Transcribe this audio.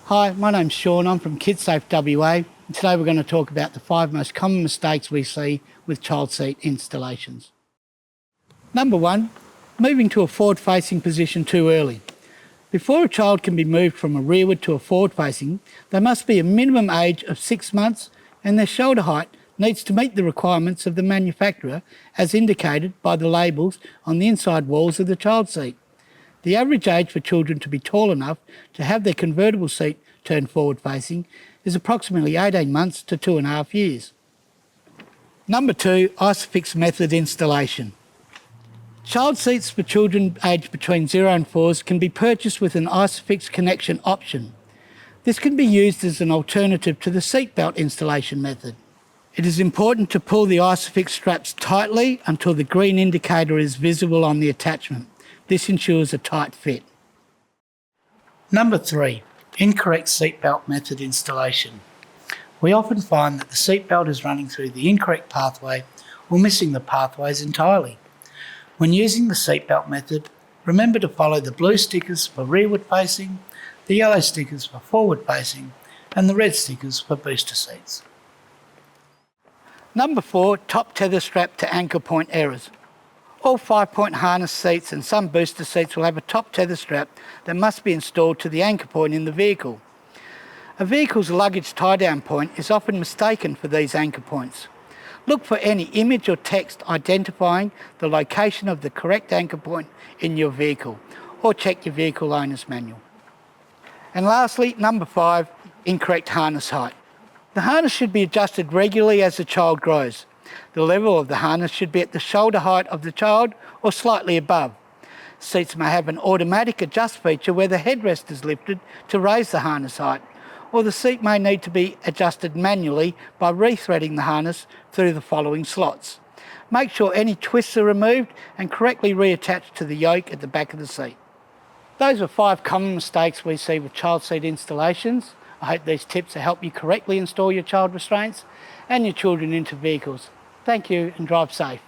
Hi, my name's Shawn. I'm from Kidsafe WA, and today we're going to talk about the 5 most common mistakes we see with child seat installations. Number 1, moving to a forward-facing position too early. Before a child can be moved from a rearward to a forward-facing, they must be a minimum age of 6 months and their shoulder height needs to meet the requirements of the manufacturer as indicated by the labels on the inside walls of the child seat. The average age for children to be tall enough to have their convertible seat turned forward-facing is approximately 18 months to 2.5 years. Number 2, ISOFIX method installation. Child seats for children aged between 0 and 4 can be purchased with an ISOFIX connection option. This can be used as an alternative to the seatbelt installation method. It is important to pull the ISOFIX straps tightly until the green indicator is visible on the attachment. This ensures a tight fit. Number 3, incorrect seatbelt method installation. We often find that the seatbelt is running through the incorrect pathway or missing the pathways entirely. When using the seatbelt method, remember to follow the blue stickers for rearward facing, the yellow stickers for forward facing, and the red stickers for booster seats. Number 4, top tether strap to anchor point errors. All 5-point harness seats and some booster seats will have a top tether strap that must be installed to the anchor point in the vehicle. A vehicle's luggage tie-down point is often mistaken for these anchor points. Look for any image or text identifying the location of the correct anchor point in your vehicle, or check your vehicle owner's manual. And lastly, number 5, incorrect harness height. The harness should be adjusted regularly as the child grows. The level of the harness should be at the shoulder height of the child or slightly above. Seats may have an automatic adjust feature where the headrest is lifted to raise the harness height, or the seat may need to be adjusted manually by rethreading the harness through the following slots. Make sure any twists are removed and correctly reattached to the yoke at the back of the seat. Those are 5 common mistakes we see with child seat installations. I hope these tips will help you correctly install your child restraints and your children into vehicles. Thank you and drive safe.